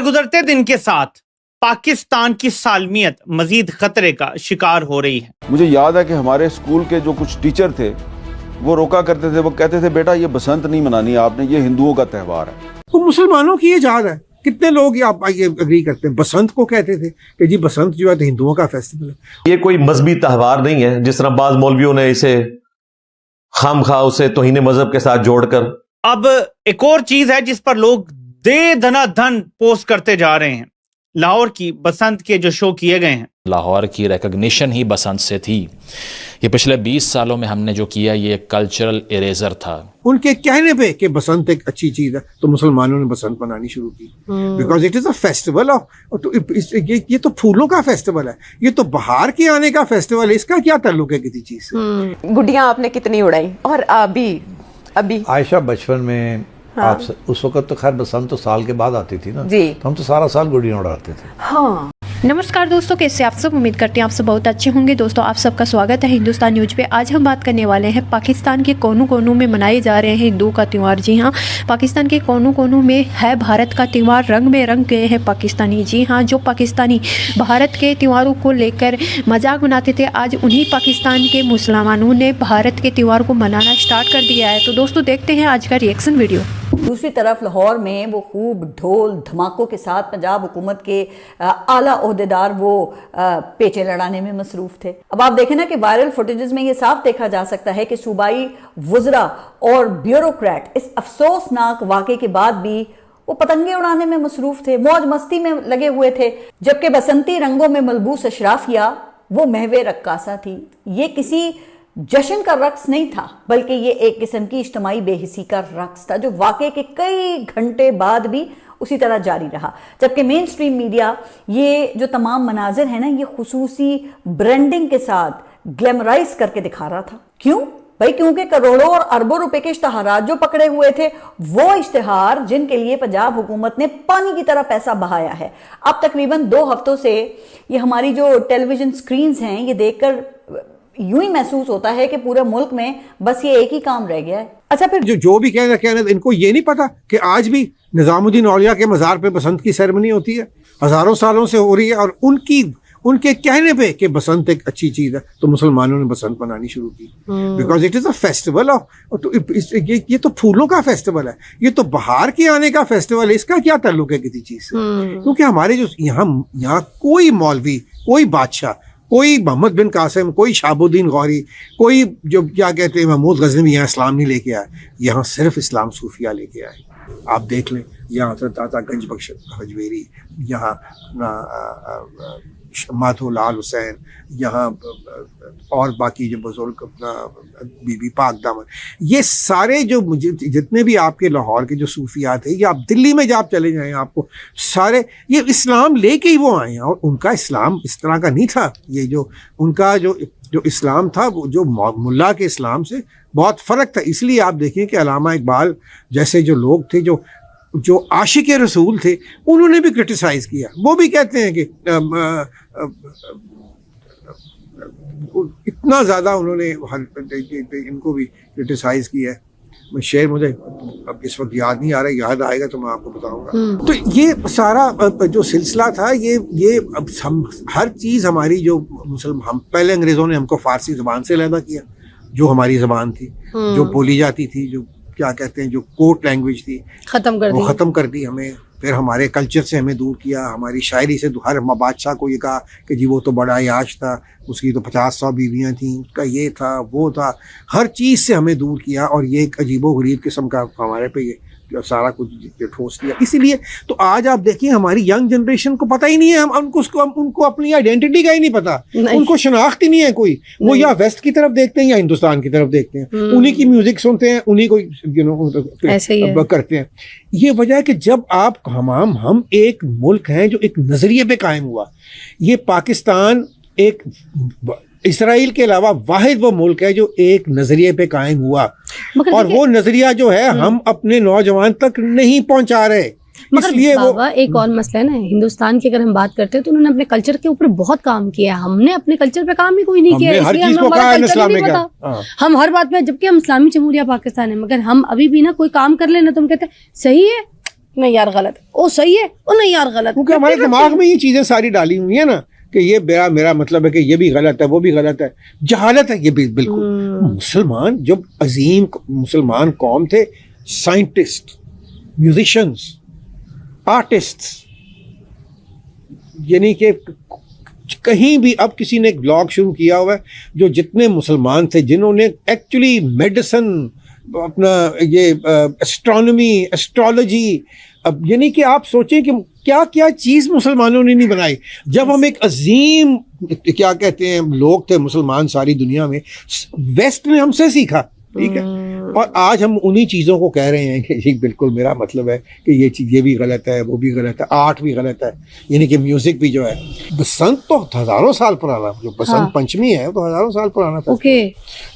हर गुजरते दिन के साथ पाकिस्तान की सालमियत मजीद खतरे का शिकार हो रही है। मुझे याद है कि हमारे स्कूल के जो कुछ टीचर थे वो रोका करते थे, वो कहते थे बेटा ये बसंत नहीं मनानी आपने, ये हिंदुओं का त्यौहार है। तो मुसलमानों की ये जात है। कितने लोग ये आप ये अग्री करते हैं, बसंत को कहते थे कि जी बसंत जो है तो हिंदुओं का फेस्टिवल है। ये कोई मजहबी त्यौहार नहीं है जिस तरह बाज मौलवियों ने इसे खामखा उसे तौहीन मजहब के साथ जोड़कर। अब एक और चीज है जिस पर लोग दे धनाधन पोस्ट करते जा रहे हैं। लाहौर की बसंत के जो शो किए गए हैं, लाहौर की रिकॉग्निशन ही बसंत से थी। ये पिछले 20 सालों में हमने जो किया ये कल्चरल इरेजर था। उनके कहने पे कि बसंत एक अच्छी चीज है तो मुसलमानों ने बसंत मनानी शुरू की, because it is a festival of, ये तो फूलों का फेस्टिवल है, ये तो बाहर के आने का फेस्टिवल है। इसका क्या ताल्लुक है किसी चीज से? गुड्डियां आपने कितनी उड़ाई? और अभी आयशा बचपन में आप उस वक्त तो खैर बसंत तो साल के बाद आती थी ना जी, तो हम तो सारा साल गुड़ियां उड़ाते थे। हाँ। नमस्कार दोस्तों, कैसे आप सब? उम्मीद करते हैं आप सब बहुत अच्छे होंगे। दोस्तों आप सबका स्वागत है हिंदुस्तान न्यूज पे। आज हम बात करने वाले हैं पाकिस्तान के कोनों कोनों में मनाए जा रहे हैं हिंदुओं का त्यौहार। जी हाँ, पाकिस्तान के कोनों कोनों में है भारत का त्यौहार, रंग में रंग गए हैं पाकिस्तानी। जी हाँ, जो पाकिस्तानी भारत के त्योहारों को लेकर मजाक बनाते थे, आज उन्हीं पाकिस्तान के मुसलमानों ने भारत के त्यौहार को मनाना स्टार्ट कर दिया है। तो दोस्तों देखते हैं आज का रिएक्शन वीडियो। दूसरी तरफ लाहौर में वो खूब ढोल धमाकों के साथ पंजाब हुकूमत के आला ओहदेदार वो पेचे लड़ाने में मसरूफ थे। अब आप देखें ना कि वायरल फुटेजेस में ये साफ देखा जा सकता है कि सूबाई वुज़रा और ब्यूरोक्रेट इस अफसोसनाक वाक़े के बाद भी वो पतंगे उड़ाने में मसरूफ थे, मौज मस्ती में लगे हुए थे, जबकि बसंती रंगों में मलबूस अशराफिया वो महवे रक्कासा थी। ये किसी जश्न का रक्स नहीं था, बल्कि ये एक किस्म की इज्तिमाई बेहिसी का रक्स था जो वाक़े के कई घंटे बाद भी उसी तरह जारी रहा। जबकि मेन स्ट्रीम मीडिया ये जो तमाम मनाजिर है ना, ये खुसूसी ब्रांडिंग के साथ ग्लैमराइज करके दिखा रहा था। क्यों भाई? क्योंकि करोड़ों और अरबों रुपए के इश्तहारात जो पकड़े हुए थे, वो इश्तहार जिनके लिए पंजाब हुकूमत ने पानी की तरह पैसा बहाया है। अब तकरीबन 2 हफ्तों से ये हमारी जो टेलीविजन स्क्रीन हैं, ये देखकर यूं ही महसूस होता है कि पूरे मुल्क में बस ये एक ही काम रह गया है। अच्छा, फिर जो भी कहना इनको ये नहीं पता कि आज भी निजामुद्दीन औलिया के मज़ार पे बसंत की सेरेमनी होती है, हजारों सालों से हो रही है, और उनके कहने पे कि बसंत एक अच्छी चीज है तो मुसलमानों ने बसंत मनानी शुरू की, because it is a festival of, ये तो फूलों का फेस्टिवल है, ये तो बाहर के आने का फेस्टिवल है। इसका क्या ताल्लुक है किसी चीज से? क्योंकि हमारे जो यहाँ कोई मौलवी, कोई बादशाह, कोई मोहम्मद बिन कासिम, कोई शहाबुद्दीन गौरी, कोई जो क्या कहते हैं महमूद गजनवी यहाँ इस्लाम नहीं लेके आए। यहाँ सिर्फ इस्लाम सूफिया लेके आए। आप देख लें, यहाँ हज़रत दाता गंज बख्श हजवेरी, यहाँ माधो लाल हुसैन, यहाँ और बाकी जो बुजुर्ग अपना बीबी पाक दामन, ये सारे जो जितने भी आपके लाहौर के जो सूफियात हैं, ये आप दिल्ली में जब आप चले जाएं आपको सारे ये इस्लाम लेके ही वो आए हैं। और उनका इस्लाम इस तरह का नहीं था। ये जो उनका जो इस्लाम था वो जो मुल्ला के इस्लाम से बहुत फ़र्क था। इसलिए आप देखें कि अल्लामा इकबाल जैसे जो लोग थे, जो आशिक रसूल थे, उन्होंने भी क्रिटिसाइज़ किया। वो भी कहते हैं कि इतना ज़्यादा उन्होंने इनको भी क्रिटिसाइज़ किया है। शेर मुझे अब इस वक्त याद नहीं आ रहा, याद आएगा तो मैं आपको बताऊंगा। तो ये सारा जो सिलसिला था, ये अब हम हर चीज़ हमारी जो हम पहले अंग्रेज़ों ने हमको फ़ारसी ज़बान से अलहदा किया, जो हमारी ज़बान थी, जो बोली जाती थी, जो क्या कहते हैं जो कोर्ट लैंग्वेज थी, वो ख़त्म कर दी हमें। फिर हमारे कल्चर से हमें दूर किया, हमारी शायरी से हर बादशाह को ये कहा कि जी वो तो बड़ा याश था, उसकी तो 50-100 बीवियाँ थीं, उसका ये था वो था, हर चीज़ से हमें दूर किया। और ये एक अजीबो-गरीब किस्म का हमारे पे ये सारा कुछ ठोस दिया। इसीलिए तो आज आप देखिए हमारी यंग जनरेशन को पता ही नहीं है, उनको अपनी आइडेंटिटी का ही नहीं पता, उनको शनाख्त ही नहीं है कोई। वो या वेस्ट की तरफ देखते हैं या हिंदुस्तान की तरफ देखते हैं, उन्हीं की म्यूजिक सुनते हैं, उन्हीं को ऐसे ही करते हैं। ये वजह है कि जब हम एक मुल्क हैं जो एक नजरिए पे कायम हुआ। ये पाकिस्तान एक इसराइल के अलावा वाहिद वो मुल्क है जो एक नजरिए पे कायम हुआ, और वो नजरिया जो है हम अपने नौजवान तक नहीं पहुंचा रहे। इसलिए बाबा एक और मसला है ना, हिंदुस्तान की अगर हम बात करते हैं तो उन्होंने अपने कल्चर के ऊपर बहुत काम किया है। हमने अपने कल्चर पे काम ही कोई नहीं किया, इसलिए हमें हमारा कल्चर नहीं पता। हम हर बात में, जबकि हम इस्लामी जमहूरिया पाकिस्तान है, मगर हम अभी भी ना कोई काम कर लेना तो हम कहते हैं सही है, नहीं यार गलत है, वो सही है, वो नहीं यार गलत, क्योंकि हमारे दिमाग में ये चीजें सारी डाली हुई है ना कि ये मेरा मतलब है कि ये भी गलत है, वो भी गलत है, जहालत है ये भी बिल्कुल। मुसलमान जब अजीम मुसलमान कौम थे, साइंटिस्ट, म्यूजिशियंस, आर्टिस्ट्स, यानी कि कहीं भी अब किसी ने एक ब्लॉग शुरू किया हुआ है, जो जितने मुसलमान थे जिन्होंने एक्चुअली मेडिसिन, अपना ये एस्ट्रोनॉमी, एस्ट्रोलॉजी, अब यानी कि आप सोचें कि क्या क्या चीज़ मुसलमानों ने नहीं बनाई। जब हम एक अजीम क्या कहते हैं लोग थे मुसलमान सारी दुनिया में, वेस्ट ने हमसे सीखा, ठीक है, और आज हम उन्हीं चीज़ों को कह रहे हैं कि जी बिल्कुल मेरा मतलब है कि ये चीज़ ये भी गलत है, वो भी गलत है, आर्ट भी गलत है, यानी कि म्यूजिक भी जो है। बसंत तो हज़ारों साल पुराना, जो बसंत पंचमी है तो हज़ारों साल पुराना था।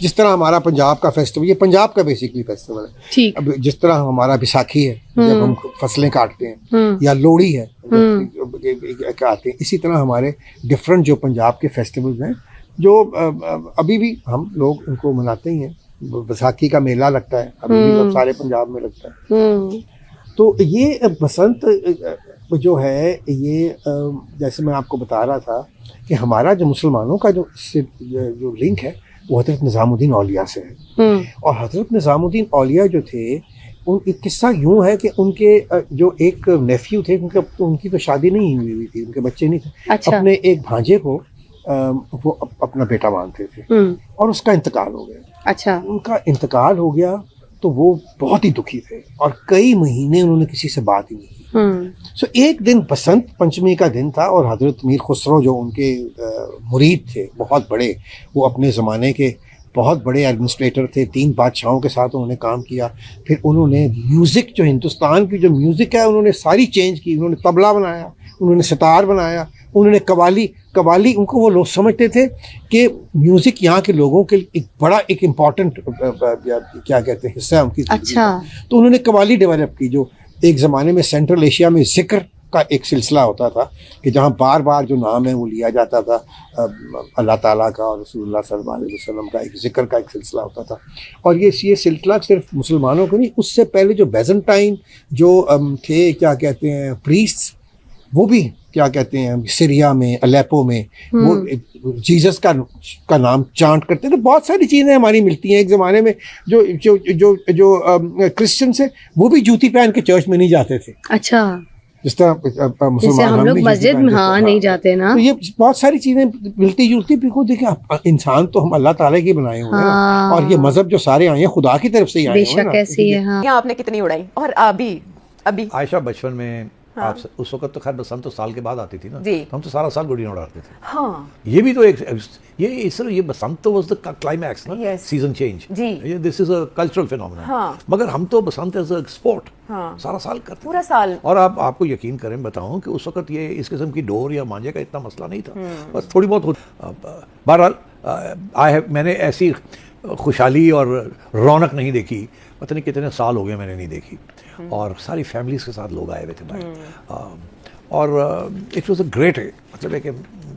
जिस तरह हमारा पंजाब का फेस्टिवल, ये पंजाब का बेसिकली फेस्टिवल है। अब जिस तरह हमारा बैसाखी है जब हम फसलें काटते हैं, या लोहड़ी है काटते हैं, इसी तरह हमारे डिफरेंट जो पंजाब के फेस्टिवल्स हैं जो अभी भी हम लोग उनको मनाते ही हैं। बैसाखी का मेला लगता है अभी भी सारे पंजाब में लगता है। तो ये बसंत जो है ये जैसे मैं आपको बता रहा था कि हमारा जो मुसलमानों का जो लिंक है वो हज़रत निज़ामुद्दीन औलिया से है। और हज़रत निज़ामुद्दीन औलिया जो थे, एक किस्सा यूँ है कि उनके जो एक नेफ्यू थे, उनकी तो शादी नहीं हुई थी, उनके बच्चे नहीं थे। अच्छा। अपने एक भांजे को वो अपना बेटा मानते थे और उसका इंतकाल हो गया। अच्छा। उनका इंतकाल हो गया तो वो बहुत ही दुखी थे और कई महीने उन्होंने किसी से बात ही नहीं की। सो एक दिन बसंत पंचमी का दिन था और हजरत मीर खुसरो जो उनके मुरीद थे बहुत बड़े, वो अपने ज़माने के बहुत बड़े एडमिनिस्ट्रेटर थे, 3 बादशाहों के साथ उन्होंने काम किया। फिर उन्होंने म्यूज़िक, जो हिंदुस्तान की जो म्यूज़िक है उन्होंने सारी चेंज की। उन्होंने तबला बनाया, उन्होंने सितार बनाया, उन्होंने कवाली उनको वो लोग समझते थे कि म्यूज़िक यहाँ के लोगों के एक बड़ा एक इम्पॉर्टेंट क्या कहते हैं हिस्सा है उनकी। अच्छा। तो उन्होंने कवाली डेवलप की, जो एक ज़माने में सेंट्रल एशिया में ज़िक्र का एक सिलसिला होता था कि जहाँ बार बार जो नाम है वो लिया जाता था अल्लाह ताला का और रसूलुल्लाह सल्लल्लाहु अलैहि वसल्लम का, एक ज़िक्र का एक सिलसिला होता था। और ये सिलसिला सिर्फ मुसलमानों को नहीं, उससे पहले जो बैजेंटाइन जो थे क्या कहते हैं प्रीस्ट्स, वो भी क्या कहते हैं सीरिया में, अलेपो में वो जीसस का नाम चांट करते थे। बहुत सारी चीज़ें हमारी मिलती हैं। एक ज़माने में जो जो जो जो क्रिश्चियंस है वो भी जूती पहन के चर्च में नहीं जाते थे। अच्छा। जिस तरह मुसलमान हम लोग मस्जिद में नहीं जाते ना। तो ये बहुत सारी चीजें मिलती जुलती। बिल्कुल देखिए, इंसान तो हम अल्लाह ताला के बनाए हुए हैं और ये मजहब जो सारे आए हैं खुदा की तरफ से ही आए हुए हैं। आपने कितनी उड़ाई और अभी आयशा बचपन में आप उस वक्त तो खैर बसंत तो साल के बाद आती थी ना, तो हम तो सारा साल गुड़ियाँ उड़ाते थे। हाँ। ये भी तो एक ये बसंत तो वाज द क्लाइमैक्स ना, season change. This is a cultural phenomena. मगर हम तो बसंत एज अ स्पोर्ट सारा साल करते पूरा साल। और आपको यकीन करें बताऊं कि उस वक्त ये इस किस्म की डोर या मांझे का इतना मसला नहीं था, बस थोड़ी बहुत। बहरहाल मैंने ऐसी खुशहाली और रौनक नहीं देखी, पता नहीं कितने साल हो गए मैंने नहीं देखी। और सारी फैमिलीज के साथ लोग आए हुए थे भाई, और इट वॉज अ ग्रेट, मतलब है कि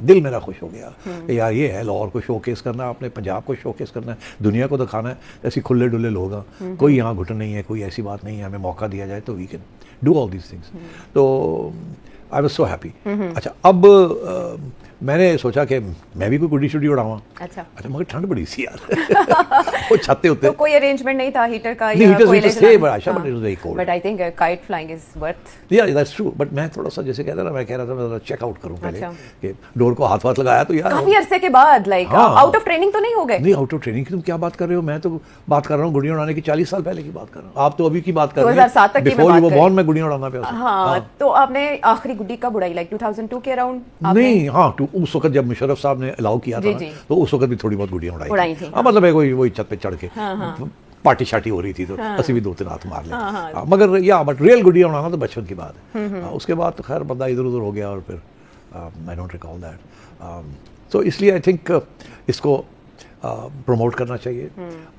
दिल मेरा खुश हो गया कि यार ये है लाहौर को शोकेस करना है, अपने पंजाब को शोकेस करना है, दुनिया को दिखाना है। ऐसी खुले डुले लोग हैं, कोई यहाँ घुटन नहीं है, कोई ऐसी बात नहीं है। हमें मौका दिया जाए तो we can do all these things. तो आई वॉज सो हैप्पी। अच्छा, अब मैंने सोचा कि मैं भी कोई गुड्डी शुड्डी उड़ाऊँ। अच्छा, मगर ठंड बड़ी सी यार वो छाते होते। तो कोई अरेंजमेंट नहीं था हीटर का या कोई? But I think kite flying is worth. या दैट्स ट्रू, बट मैं थोड़ा सा जैसे कहता ना, मैं कह रहा था मैं चेक आउट करूं पहले कि डोर को हाथ लगाया तो यार काफी अरसे के बाद लाइक आउट ऑफ ट्रेनिंग तो नहीं हो गए? नहीं, आउट ऑफ ट्रेनिंग की तुम क्या बात कर रहे हो? मैं तो बात कर रहा हूँ गुड़ियाँ उड़ाने की 40 साल पहले की बात कर रहा हूँ। आप तो अभी की बात कर रहे हैं, 2007 तक की बिफोर यू वर बोर्न मैं गुड़ियाँ उड़ाना पे। हाँ, तो आपने आखिरी गुड्डी कब उड़ाई? लाइक 2002 के अराउंड? नहीं, हाँ, उस वक्त जब मुशर्रफ साहब ने अलाउ किया था तो उस वक्त भी थोड़ी बहुत गुड़ियाँ उड़ाई थी। मतलब है कोई वही छत पे चढ़ के पार्टी शार्टी हो रही थी, तो असि भी 2-3 हाथ मार ले। मगर बट रियल गुड़ियाँ उड़ाना तो बचपन की बात है। उसके बाद तो खैर बंदा इधर उधर हो गया और फिर आई डोंट रिकॉल दैट। तो इसलिए आई थिंक इसको प्रमोट करना चाहिए।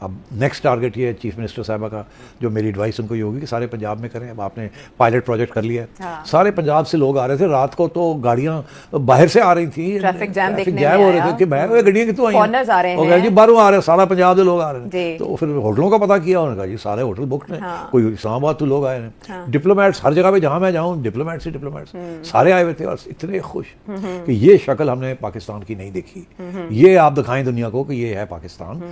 अब नेक्स्ट टारगेट ये है चीफ मिनिस्टर साहबा का, जो मेरी एडवाइस उनको ये होगी कि सारे पंजाब में करें। अब आपने पायलट प्रोजेक्ट कर लिया है। सारे पंजाब से लोग आ रहे थे, रात को तो गाड़ियाँ बाहर से आ रही थी, ट्रैफिक जैम हो रहे थे कि मैं गड्डियाँ कितों आई हैं जी, बाहरों आ रहे, सारा पंजाब के लोग आ रहे हैं। तो फिर होटलों का पता किया, उन्होंने कहा जी सारे होटल बुक हैं, कोई इस्लामाबाद तो लोग आए हैं। डिप्लोमेट्स हर जगह पे जहाँ मैं जाऊँ डिप्लोमेट्स ही डिप्लोमेट्स सारे आए हुए थे और इतने खुश कि ये शक्ल हमने पाकिस्तान की नहीं देखी। ये आप दिखाएं दुनिया को कि ये है पाकिस्तान,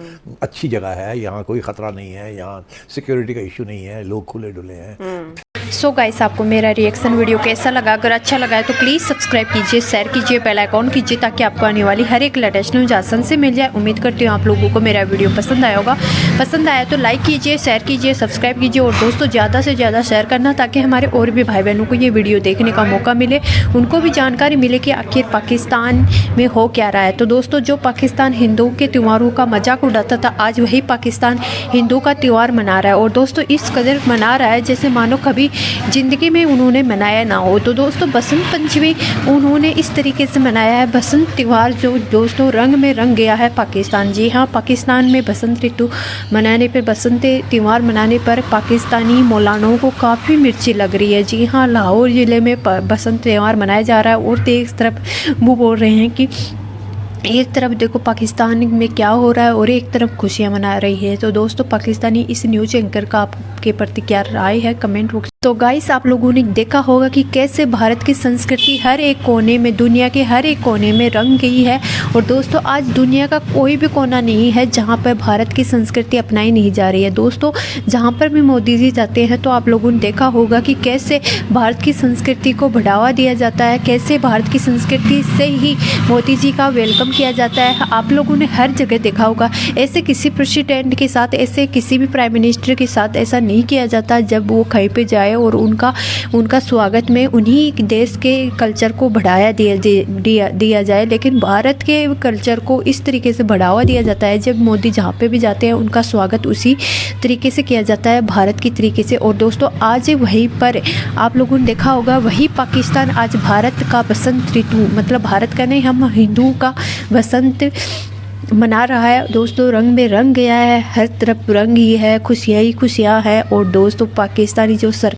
अच्छी जगह है, यहाँ कोई खतरा नहीं है, यहाँ सिक्योरिटी का इशू नहीं है, लोग खुले डुले हैं। सो गाइस, आपको मेरा रिएक्शन वीडियो कैसा लगा? अगर अच्छा लगा है तो प्लीज़ सब्सक्राइब कीजिए, शेयर कीजिए, बेल आइकॉन कीजिए ताकि आपको आने वाली हर एक लेटेस्ट न्यूज़ आसान से मिल जाए। उम्मीद करती हूँ आप लोगों को मेरा वीडियो पसंद आया होगा। पसंद आया तो लाइक कीजिए, शेयर कीजिए, सब्सक्राइब कीजिए और दोस्तों ज़्यादा से ज़्यादा शेयर करना ताकि हमारे और भी भाई बहनों को ये वीडियो देखने का मौका मिले, उनको भी जानकारी मिले कि आखिर पाकिस्तान में हो क्या रहा है। तो दोस्तों, जो पाकिस्तान हिंदुओं के त्योहारों का मजाक उड़ाता था, आज वही पाकिस्तान हिंदुओं का त्यौहार मना रहा है और दोस्तों इस कदर मना रहा है जैसे मानो कभी ज़िंदगी में उन्होंने मनाया ना हो। तो दोस्तों, बसंत पंचमी उन्होंने इस तरीके से मनाया है। बसंत त्यौहार जो दोस्तों रंग में रंग गया है पाकिस्तान। जी हाँ, पाकिस्तान में बसंत ऋतु मनाने पर, बसंत त्यौहार मनाने पर पाकिस्तानी मौलानाओं को काफ़ी मिर्ची लग रही है। जी हाँ, लाहौर ज़िले में बसंत त्यौहार मनाया जा रहा है और एक तरफ वो बोल रहे हैं कि एक तरफ देखो पाकिस्तान में क्या हो रहा है और एक तरफ खुशियां मना रही है। तो दोस्तों, पाकिस्तानी इस न्यूज़ एंकर का आपके प्रति क्या राय है कमेंट बॉक्स। तो गाइस, आप लोगों ने देखा होगा कि कैसे भारत की संस्कृति हर एक कोने में, दुनिया के हर एक कोने में रंग गई है। और दोस्तों, आज दुनिया का कोई भी कोना नहीं है जहां पर भारत की संस्कृति अपनाई नहीं जा रही है। दोस्तों, जहां पर भी मोदी जी जाते हैं तो आप लोगों ने देखा होगा कि कैसे भारत की संस्कृति को बढ़ावा दिया जाता है, कैसे भारत की संस्कृति से ही मोदी जी का वेलकम किया जाता है। आप लोगों ने हर जगह देखा होगा, ऐसे किसी प्रेसिडेंट के साथ, ऐसे किसी भी प्राइम मिनिस्टर के साथ ऐसा नहीं किया जाता जब वो कहीं पे जाए और उनका स्वागत में उन्हीं देश के कल्चर को बढ़ाया दिया जाए। लेकिन भारत के कल्चर को इस तरीके से बढ़ावा दिया जाता है, जब मोदी जहाँ पे भी जाते हैं उनका स्वागत उसी तरीके से किया जाता है, भारत की तरीके से। और दोस्तों, आज वहीं पर आप लोगों ने देखा होगा, वही पाकिस्तान आज भारत का बसंत ऋतु, मतलब भारत का नहीं, हम हिंदुओं का बसंत मना रहा है। दोस्तों, रंग में रंग गया है, हर तरफ रंग ही है, खुशियाँ ही खुशियाँ हैं। और दोस्तों, पाकिस्तानी जो